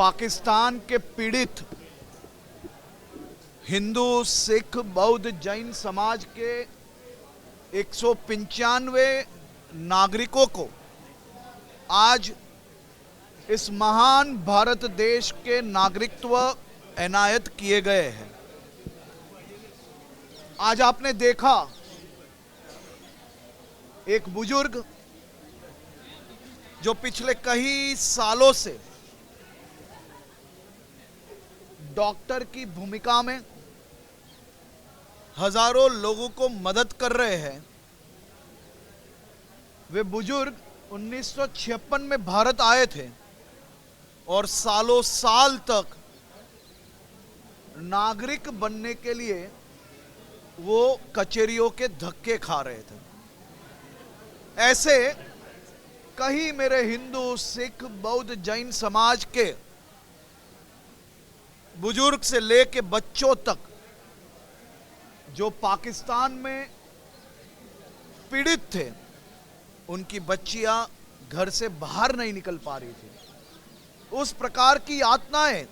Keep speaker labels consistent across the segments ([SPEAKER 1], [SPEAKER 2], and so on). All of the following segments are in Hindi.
[SPEAKER 1] पाकिस्तान के पीड़ित हिंदू, सिख, बौद्ध, जैन समाज के 195 नागरिकों को आज इस महान भारत देश के नागरिकत्व एनायत किए गए हैं। आज आपने देखा एक बुजुर्ग जो पिछले कई सालों से डॉक्टर की भूमिका में हजारों लोगों को मदद कर रहे हैं। वे बुजुर्ग 1956 में भारत आए थे और सालों साल तक नागरिक बनने के लिए वो कचहरियों के धक्के खा रहे थे। ऐसे कई मेरे हिंदू, सिख, बौद्ध, जैन समाज के बुजुर्ग से लेके बच्चों तक जो पाकिस्तान में पीड़ित थे, उनकी बच्चियां घर से बाहर नहीं निकल पा रही थी। उस प्रकार की यातनाएं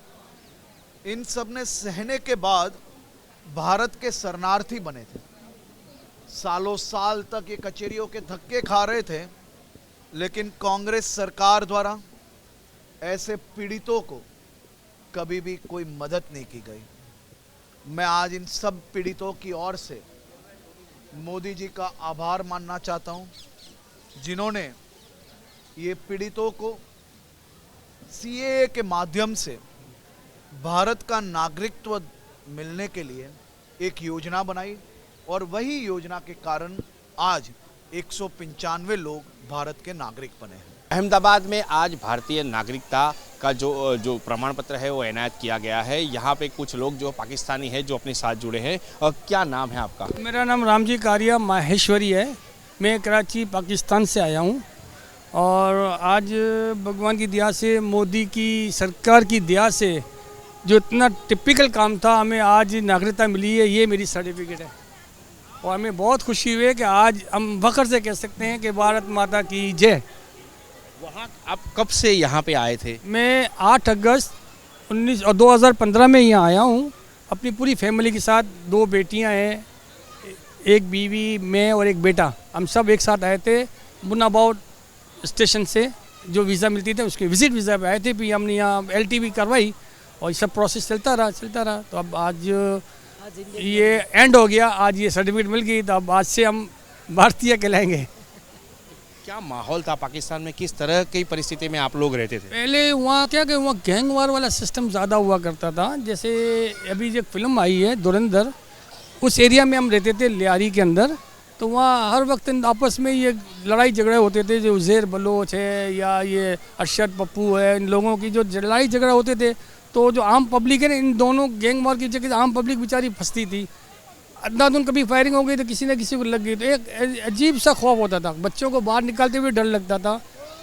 [SPEAKER 1] इन सब ने सहने के बाद भारत के शरणार्थी बने थे। सालों साल तक ये कचहरियों के धक्के खा रहे थे, लेकिन कांग्रेस सरकार द्वारा ऐसे पीड़ितों को कभी भी कोई मदद नहीं की गई। मैं आज इन सब पीड़ितों की ओर से मोदी जी का आभार मानना चाहता हूं, जिन्होंने ये पीड़ितों को सीएए के माध्यम से भारत का नागरिकत्व मिलने के लिए एक योजना बनाई और वही योजना के कारण आज 195 लोग भारत के नागरिक बने हैं।
[SPEAKER 2] अहमदाबाद में आज भारतीय नागरिकता का जो प्रमाण पत्र है वो एनायत किया गया है। यहाँ पे कुछ लोग जो पाकिस्तानी हैं जो अपने साथ जुड़े हैं। और क्या नाम है आपका?
[SPEAKER 3] मेरा नाम रामजी कारिया माहेश्वरी है। मैं कराची पाकिस्तान से आया हूँ और आज भगवान की दया से, मोदी की सरकार की दया से जो इतना टिपिकल काम था, हमें आज नागरिकता मिली है। ये मेरी सर्टिफिकेट है और हमें बहुत खुशी हुई है कि आज हम फख्र से कह सकते हैं कि भारत माता की जय।
[SPEAKER 2] वहाँ आप कब से यहाँ पे आए थे?
[SPEAKER 3] मैं 8 अगस्त 2015 में यहाँ आया हूँ अपनी पूरी फैमिली के साथ। 2 बेटियाँ हैं, एक बीवी, मैं और एक बेटा। हम सब एक साथ आए थे मुनाबाव स्टेशन से, जो वीज़ा मिलती थी उसके विज़िट वीज़ा पे आए थे। फिर हमने यहाँ LTV करवाई और ये सब प्रोसेस चलता रहा। तो अब आज ये एंड हो गया, आज ये सर्टिफिकेट मिल गई, तो अब आज से हम भारतीय कहलाएंगे।
[SPEAKER 2] क्या माहौल था पाकिस्तान में? किस तरह की परिस्थिति में आप लोग रहते थे?
[SPEAKER 3] पहले वहाँ क्या कि वहाँ गैंग वार वाला सिस्टम ज़्यादा हुआ करता था। जैसे अभी जो फिल्म आई है धुरंधर, उस एरिया में हम रहते थे लियारी के अंदर। तो वहाँ हर वक्त आपस में ये लड़ाई झगड़े होते थे। जो उज़ैर बलोच है या ये अरशद पप्पू है, इन लोगों की जो लड़ाई झगड़ा होते थे, तो जो आम पब्लिक है ना, इन दोनों गैंग वार की जगह आम पब्लिक बेचारी फंसती थी। अंधाधुन कभी फायरिंग हो गई तो किसी न किसी को लग गई, तो एक अजीब सा खौफ होता था। बच्चों को बाहर निकालते हुए डर लगता था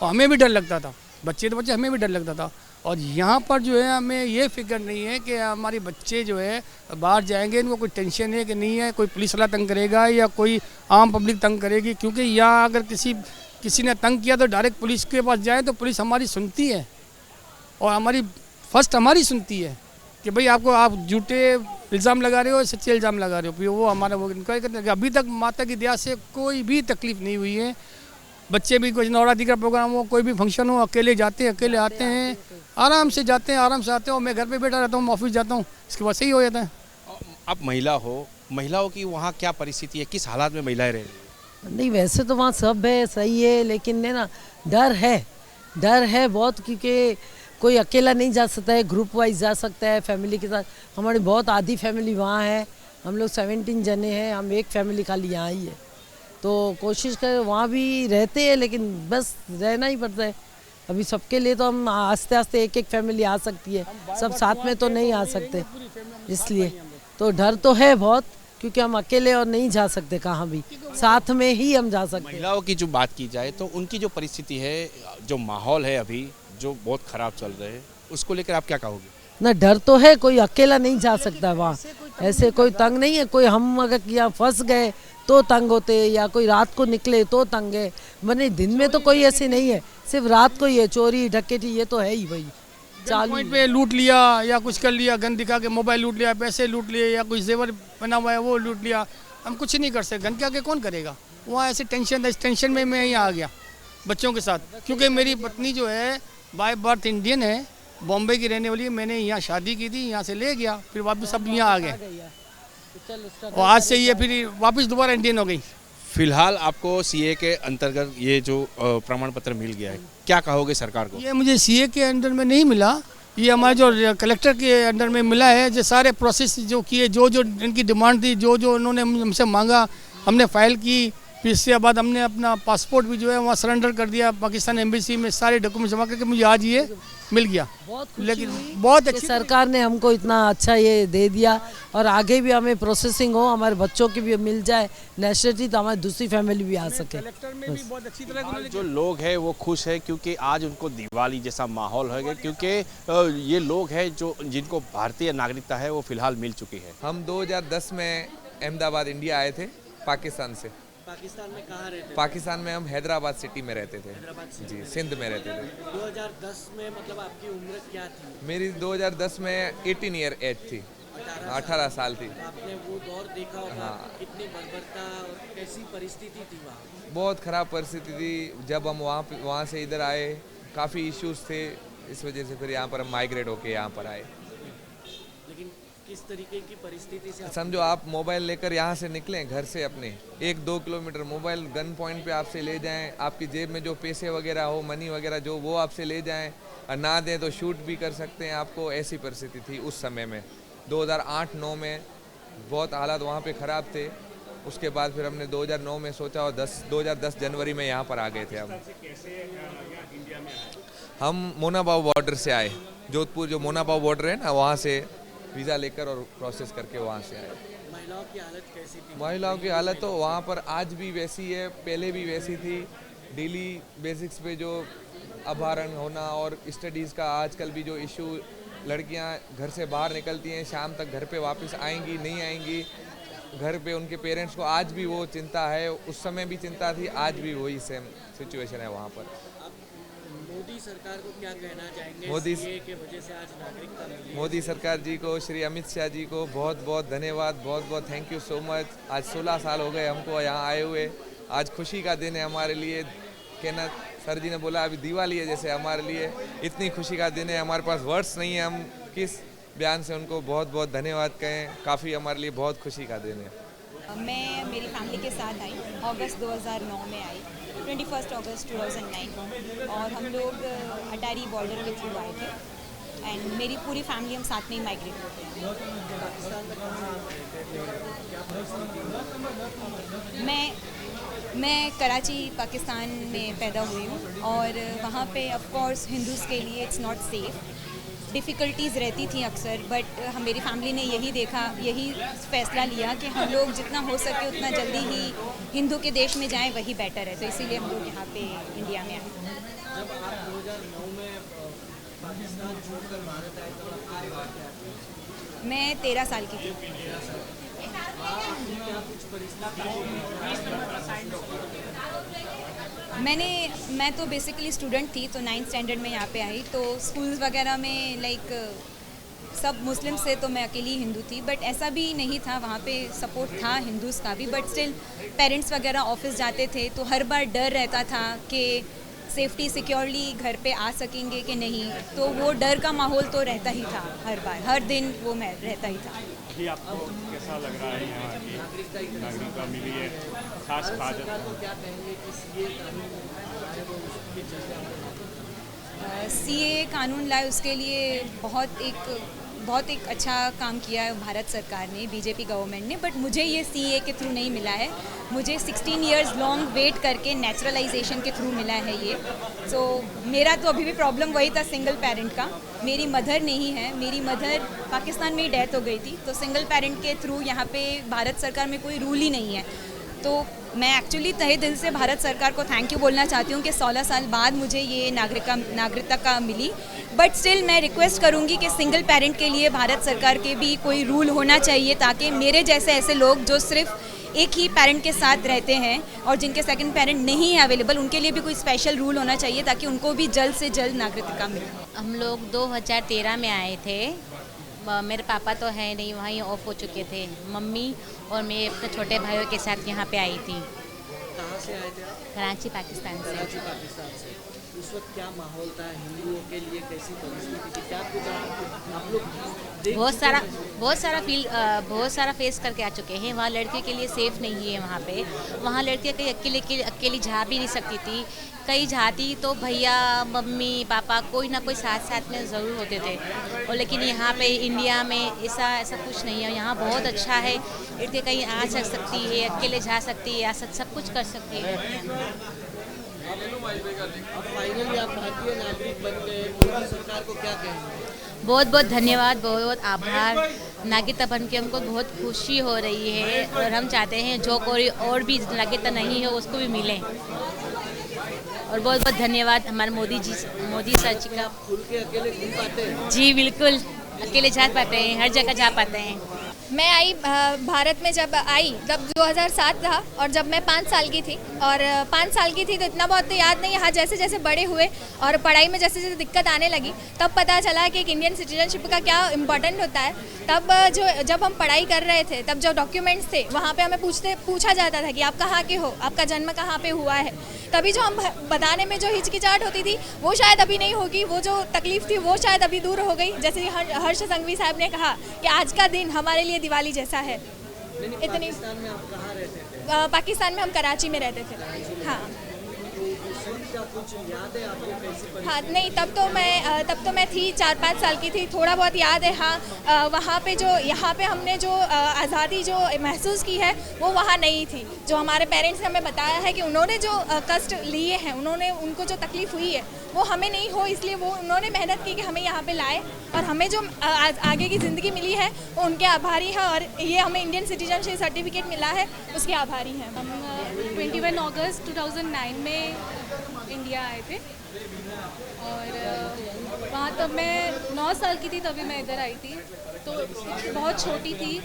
[SPEAKER 3] और हमें भी डर लगता था। बच्चे हमें भी डर लगता था। और यहाँ पर जो है हमें ये फिक्र नहीं है कि हमारे बच्चे जो है बाहर जाएंगे, इनको कोई टेंशन है कि नहीं है कोई पुलिस वाला तंग करेगा या कोई आम पब्लिक तंग करेगी। क्योंकि यहाँ अगर किसी ने तंग किया तो डायरेक्ट पुलिस के पास जाए तो पुलिस हमारी सुनती है और हमारी सुनती है कि भाई आप झूठे इल्ज़ाम लगा रहे हो, सच्चे इल्ज़ाम लगा रहे हो। फिर वो हमारा वो इंक्वायरी करते हैं। अभी तक माता की दया से कोई भी तकलीफ़ नहीं हुई है। बच्चे भी कुछ नवरात्रि का प्रोग्राम हो, कोई भी फंक्शन हो, अकेले जाते हैं, अकेले आते हैं, आराम से जाते हैं, आराम से आते हो। मैं घर पे बैठा रहता हूँ, ऑफिस जाता हूँ, इसके बाद सही हो जाता है।
[SPEAKER 2] आप महिलाओं की वहाँ क्या परिस्थिति है? किस हालात में महिलाएं रह रही हैं?
[SPEAKER 4] नहीं, वैसे तो वहाँ सब है, सही है, लेकिन है ना, डर है बहुत, क्योंकि कोई अकेला नहीं जा सकता है, ग्रुप वाइज जा सकता है फैमिली के साथ। हमारी बहुत आधी फैमिली वहाँ है, हम लोग 17 जने हैं, हम एक फैमिली खाली यहाँ ही है। तो कोशिश करें, वहाँ भी रहते हैं लेकिन बस रहना ही पड़ता है। अभी सबके लिए तो हम आस्ते आस्ते एक फैमिली आ सकती है, सब साथ में तो नहीं आ सकते, इसलिए तो डर तो है बहुत, क्योंकि हम अकेले और नहीं जा सकते कहाँ भी, साथ में ही हम जा सकते हैं।
[SPEAKER 2] महिलाओं की जो बात की जाए तो उनकी जो परिस्थिति है, जो माहौल है अभी जो बहुत ख़राब चल रहे हैं, उसको लेकर आप क्या कहोगे?
[SPEAKER 4] ना, डर तो है, कोई अकेला नहीं जा सकता वहाँ, ऐसे कोई तंग नहीं है। कोई हम अगर यहाँ फंस गए तो तंग होते, या कोई रात को निकले तो तंग है, वरना दिन में तो कोई ऐसे नहीं है, सिर्फ रात को ही है चोरी डकैती, ये तो है ही भाई। चालू
[SPEAKER 3] पॉइंट पे लूट लिया या कुछ कर लिया, गन दिखा के मोबाइल लूट लिया, पैसे लूट लिए या कुछ जेवर बना हुआ है वो लूट लिया। हम कुछ नहीं कर सकते, गन के आगे कौन करेगा। वहाँ ऐसे टेंशन था, इस टेंशन में मैं यहाँ आ गया बच्चों के साथ, क्योंकि मेरी पत्नी जो है बाय बर्थ इंडियन है, बॉम्बे की रहने वाली है। मैंने यहाँ शादी की थी, यहाँ से ले गया, फिर वापस सब यहाँ आ गए और आज से ये फिर वापस दोबारा इंडियन हो गई।
[SPEAKER 2] फिलहाल आपको सीए के अंतर्गत ये जो प्रमाण पत्र मिल गया है, क्या कहोगे सरकार को?
[SPEAKER 3] ये मुझे सीए के अंडर में नहीं मिला, ये हमारे जो कलेक्टर के अंडर में मिला है। जो सारे प्रोसेस जो किए, जो जो इनकी डिमांड थी, जो जो उन्होंने हमसे मांगा, हमने फाइल की। फिर इसके बाद हमने अपना पासपोर्ट भी जो है वहाँ सरेंडर कर दिया पाकिस्तान एम्बेसी में, सारे डॉक्यूमेंट जमा करके मुझे आज ये मिल गया। लेकिन बहुत अच्छी
[SPEAKER 4] सरकार ने हमको इतना अच्छा ये दे दिया और आगे भी हमें प्रोसेसिंग हो, हमारे बच्चों की भी मिल जाए नेशनलिटी, तो हमारी दूसरी फैमिली भी आ सके।
[SPEAKER 3] कलेक्टर में भी बहुत अच्छी तरह
[SPEAKER 2] जो लोग हैं वो खुश है क्योंकि आज उनको दिवाली जैसा माहौल है, क्योंकि ये लोग हैं जो जिनको भारतीय नागरिकता है वो फिलहाल मिल चुकी है।
[SPEAKER 5] हम 2010 में अहमदाबाद इंडिया आए थे पाकिस्तान से।
[SPEAKER 6] पाकिस्तान में कहाँ रहते थे?
[SPEAKER 5] पाकिस्तान में हम हैदराबाद सिटी में रहते थे। जी, सिंध में रहते थे।
[SPEAKER 6] 2010 में मतलब आपकी उम्र क्या थी?
[SPEAKER 5] मेरी 2010 में 18 ईयर एज थी, 18 साल थी।
[SPEAKER 6] आपने वो दौर देखा होगा,
[SPEAKER 5] हाँ।
[SPEAKER 6] कितनी बर्बरता और कैसी परिस्थिति थी वहाँ?
[SPEAKER 5] बहुत ख़राब परिस्थिति थी। जब हम वहाँ से इधर आए, काफ़ी इश्यूज थे, इस वजह से फिर यहाँ पर हम माइग्रेट होके यहाँ पर आए।
[SPEAKER 6] लेकिन किस तरीके की परिस्थिति से
[SPEAKER 5] समझो आप मोबाइल लेकर यहाँ से निकलें घर से अपने 1-2 किलोमीटर, मोबाइल गन पॉइंट पे आपसे ले जाएं, आपकी जेब में जो पैसे वगैरह हो, मनी वगैरह जो, वो आपसे ले जाएं और ना दें तो शूट भी कर सकते हैं आपको। ऐसी परिस्थिति थी उस समय में 2008-9 में। बहुत हालात वहाँ पे ख़राब थे। उसके बाद फिर हमने 2009 में सोचा और 2010 जनवरी में यहाँ पर आ गए थे। हम मोनाबाव बॉर्डर से आए, जोधपुर जो मोनाबाव बॉर्डर है ना, वहाँ से वीज़ा लेकर और प्रोसेस करके वहाँ से आए।
[SPEAKER 6] महिलाओं की हालत कैसी थी?
[SPEAKER 5] महिलाओं की हालत तो वहाँ पर आज भी वैसी है, पहले भी वैसी थी। डेली बेसिक्स पे जो अपहरण होना और स्टडीज़ का आजकल भी जो इशू, लड़कियाँ घर से बाहर निकलती हैं, शाम तक घर पे वापस आएंगी नहीं आएंगी, घर पे उनके पेरेंट्स को आज भी वो चिंता है। उस समय भी चिंता थी, आज भी वही सेम सिचुएशन है वहाँ पर।
[SPEAKER 6] मोदी सरकार को क्या कहना चाहेंगे?
[SPEAKER 5] मोदी
[SPEAKER 6] सीए के वजह से आज नागरिकता मिली है।
[SPEAKER 5] मोदी सरकार जी को, श्री अमित शाह जी को बहुत बहुत धन्यवाद, बहुत बहुत थैंक यू सो मच। आज 16 साल हो गए हमको यहाँ आए हुए। आज खुशी का दिन है हमारे लिए। कहना, सर जी ने बोला अभी दिवाली है जैसे, हमारे लिए इतनी खुशी का दिन है, हमारे पास वर्ड्स नहीं है, हम किस बयान से उनको बहुत बहुत धन्यवाद कहें। काफ़ी हमारे लिए बहुत खुशी का दिन है।
[SPEAKER 7] मैं मेरी फैमिली के साथ आई, अगस्त 2009 में आई, 21 अगस्त 2009, और हम लोग अटारी बॉर्डर के थ्रू आए थे एंड मेरी पूरी फैमिली हम साथ में ही माइग्रेट होते हैं। मैं कराची पाकिस्तान में पैदा हुई हूँ और वहाँ पे ऑफ कोर्स हिंदूज़ के लिए इट्स नॉट सेफ, डिफ़िकल्टीज़ रहती थी अक्सर, बट मेरी फैमिली ने यही देखा, यही फ़ैसला लिया कि हम लोग जितना हो सके उतना जल्दी ही हिंदू के देश में जाएं, वही बेटर है। तो इसीलिए हम लोग यहाँ पे इंडिया में आए।
[SPEAKER 6] जब आप 2009 में पाकिस्तान छोड़कर भारत आए तब आपकी बात क्या थी?
[SPEAKER 7] मैं 13 साल की थी।
[SPEAKER 6] क्या कुछ
[SPEAKER 7] मैं तो बेसिकली स्टूडेंट थी, तो 9th स्टैंडर्ड में यहाँ पे आई, तो स्कूल्स वगैरह में लाइक सब मुस्लिम से, तो मैं अकेली हिंदू थी। बट ऐसा भी नहीं था, वहाँ पे सपोर्ट था हिंदूज़ का भी, बट स्टिल पेरेंट्स वगैरह ऑफिस जाते थे तो हर बार डर रहता था कि सेफ्टी सिक्योरली घर पे आ सकेंगे कि नहीं, तो वो डर का माहौल तो रहता ही था हर बार, हर दिन वो मैं रहता ही था।
[SPEAKER 8] अभी आपको कैसा लग रहा है यहाँ की नागरिकता मिली है? खास बात
[SPEAKER 6] तो क्या कहेंगे कि सीए कानून लाए वो उसके चलते
[SPEAKER 7] सीए कानून लाए उसके लिए बहुत एक अच्छा काम किया है भारत सरकार ने, बीजेपी गवर्नमेंट ने। बट मुझे ये सीए के थ्रू नहीं मिला है, मुझे 16 इयर्स लॉन्ग वेट करके नेचुरलाइजेशन के थ्रू मिला है ये। तो मेरा तो अभी भी प्रॉब्लम वही था सिंगल पेरेंट का। मेरी मदर नहीं है, मेरी मदर पाकिस्तान में ही डेथ हो गई थी, तो सिंगल पेरेंट के थ्रू यहाँ पे भारत सरकार में कोई रूल ही नहीं है। तो मैं एक्चुअली तहे दिल से भारत सरकार को थैंक यू बोलना चाहती हूँ कि 16 साल बाद मुझे ये नागरिकता का मिली। बट स्टिल मैं रिक्वेस्ट करूँगी कि सिंगल पेरेंट के लिए भारत सरकार के भी कोई रूल होना चाहिए, ताकि मेरे जैसे ऐसे लोग जो सिर्फ एक ही पेरेंट के साथ रहते हैं और जिनके सेकंड पेरेंट नहीं है अवेलेबल, उनके लिए भी कोई स्पेशल रूल होना चाहिए ताकि उनको भी जल्द से जल्द नागरिकता मिले।
[SPEAKER 9] हम लोग 2013 में आए थे। मेरे पापा तो है नहीं, वहीं ऑफ हो चुके थे। मम्मी और मैं अपने छोटे भाइयों के साथ यहाँ पे आई थी।
[SPEAKER 6] कहाँ से आए थे आप?
[SPEAKER 9] कराची पाकिस्तान से।
[SPEAKER 6] कराची पाकिस्तान से। उस वक्त क्या माहौल था, हिंदुओं के लिए कैसी परिस्थिति थी, क्या कुछ आप लोग देख
[SPEAKER 9] बहुत
[SPEAKER 6] चुके हैं?
[SPEAKER 9] बहुत सारा फेस करके आ चुके हैं। वहाँ लड़कियों के लिए सेफ़ नहीं है वहाँ पे। वहाँ लड़कियाँ कहीं अकेली जा भी नहीं सकती थी। कहीं जाती तो भैया मम्मी पापा कोई ना कोई साथ में ज़रूर होते थे। और लेकिन यहाँ पे इंडिया में ऐसा कुछ नहीं है। यहाँ बहुत अच्छा है, लड़के कहीं आ सकती है, अकेले जा सकती है, सब कुछ कर सकती है।
[SPEAKER 6] अब फाइनली आप भारतीय नागरिक बन गए, मोदी सरकार को क्या कहेंगे?
[SPEAKER 9] बहुत बहुत धन्यवाद, बहुत बहुत आभार। नागरिकता बन के हमको बहुत खुशी हो रही है और हम चाहते हैं जो कोई और भी नागरिकता नहीं है उसको भी मिले। और बहुत बहुत धन्यवाद हमारे मोदी सर जी का।
[SPEAKER 6] खुल के अकेले घूम पाते हैं?
[SPEAKER 9] जी बिल्कुल, अकेले जा पाते हैं, हर जगह जा पाते हैं।
[SPEAKER 10] मैं आई भारत में जब आई तब 2007 था और जब मैं 5 साल की थी और 5 साल की थी तो इतना बहुत तो याद नहीं। हाँ, जैसे जैसे बड़े हुए और पढ़ाई में जैसे जैसे दिक्कत आने लगी तब पता चला कि एक इंडियन सिटीजनशिप का क्या इम्पोर्टेंट होता है। तब जब हम पढ़ाई कर रहे थे तब जो डॉक्यूमेंट्स थे वहाँ पे हमें पूछा जाता था कि आप कहाँ के हो, आपका जन्म कहाँ पे हुआ है। तभी जो हम बताने में जो हिचकिचाहट होती थी वो शायद अभी नहीं होगी, वो जो तकलीफ थी वो शायद अभी दूर हो गई। जैसे हर्ष संघवी साहब ने कहा कि आज का दिन हमारे लिए दिवाली जैसा है। इतनी
[SPEAKER 6] पाकिस्तान में आप कहाँ रहते थे?
[SPEAKER 10] पाकिस्तान में हम कराची में रहते थे। हाँ,
[SPEAKER 6] क्या कुछ याद है आपको कैसी?
[SPEAKER 10] हाँ नहीं, तब तो मैं थी 4-5 साल की थी, थोड़ा बहुत याद है। हाँ, वहाँ पे यहाँ पे हमने जो आज़ादी जो महसूस की है वो वहाँ नहीं थी। जो हमारे पेरेंट्स ने हमें बताया है कि उन्होंने जो कष्ट लिए हैं, उनको जो तकलीफ़ हुई है वो हमें नहीं हो, इसलिए वो उन्होंने मेहनत की कि हमें यहाँ पे लाए और हमें जो आगे की ज़िंदगी मिली है वो उनके आभारी हैं। और ये हमें इंडियन सिटीजनशिप सर्टिफिकेट मिला है, उसके आभारी हैं हम।
[SPEAKER 11] 21 अगस्त 2009 में इंडिया आए थे और वहाँ तब मैं 9 साल की थी, तभी मैं इधर आई थी। तो बहुत छोटी थी,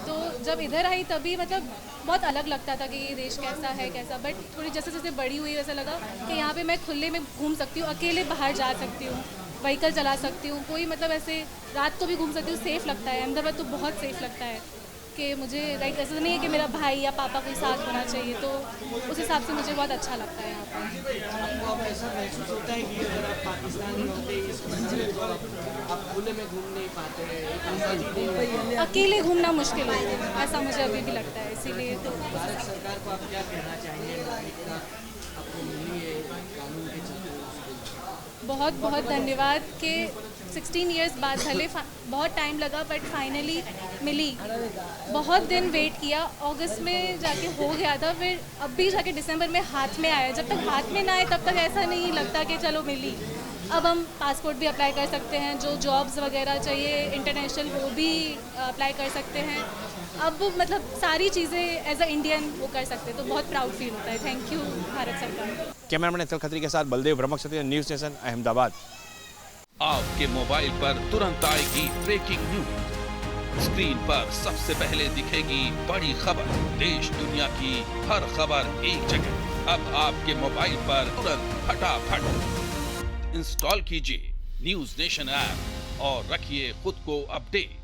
[SPEAKER 11] तो जब इधर आई तभी मतलब बहुत अलग लगता था कि ये देश कैसा है कैसा। बट थोड़ी जैसे जैसे बड़ी हुई वैसा लगा कि यहाँ पे मैं खुले में घूम सकती हूँ, अकेले बाहर जा सकती हूँ, व्हीकल चला सकती हूँ, कोई मतलब ऐसे रात को भी घूम सकती हूँ। सेफ़ लगता है अहमदाबाद, तो बहुत सेफ़ लगता है कि मुझे लाइक ऐसा नहीं है कि मेरा भाई या पापा कोई साथ होना चाहिए। तो उस हिसाब से मुझे बहुत अच्छा लगता है यहाँ पर।
[SPEAKER 6] आपको अब ऐसा महसूस होता है कि अगर आप पाकिस्तानी होते इस कंट्री में आप खुले में घूम नहीं पाते हैं,
[SPEAKER 11] अकेले घूमना मुश्किल है, ऐसा मुझे अभी भी लगता है। इसीलिए तो
[SPEAKER 6] भारत सरकार को आप क्या कहना चाहेंगे? नागरिकता आपको मिली है कानून के चलते?
[SPEAKER 11] बहुत बहुत धन्यवाद कि 16 इयर्स बाद, भले बहुत टाइम लगा बट फाइनली मिली। बहुत दिन वेट किया, अगस्त में जाके हो गया था, फिर अब भी जाके दिसंबर में हाथ में आया। जब तक हाथ में ना आए तब तक ऐसा नहीं लगता कि चलो मिली। अब हम पासपोर्ट भी अप्लाई कर सकते हैं, जो जॉब्स वगैरह चाहिए इंटरनेशनल वो भी अप्लाई कर सकते हैं। अब मतलब सारी चीज़ें एज अ इंडियन वो कर सकते हैं, तो बहुत प्राउड फील होता है। थैंक यू भारत सरकार।
[SPEAKER 2] कैमरामैन अतुल खत्री के साथ बलदेव ब्रह्मक क्षत्रिय, न्यूज़ स्टेशन अहमदाबाद।
[SPEAKER 12] आपके मोबाइल पर तुरंत आएगी ब्रेकिंग न्यूज। स्क्रीन पर सबसे पहले दिखेगी बड़ी खबर, देश दुनिया की हर खबर एक जगह। अब आपके मोबाइल पर तुरंत फटाफट इंस्टॉल कीजिए न्यूज़ नेशन ऐप और रखिए खुद को अपडेट।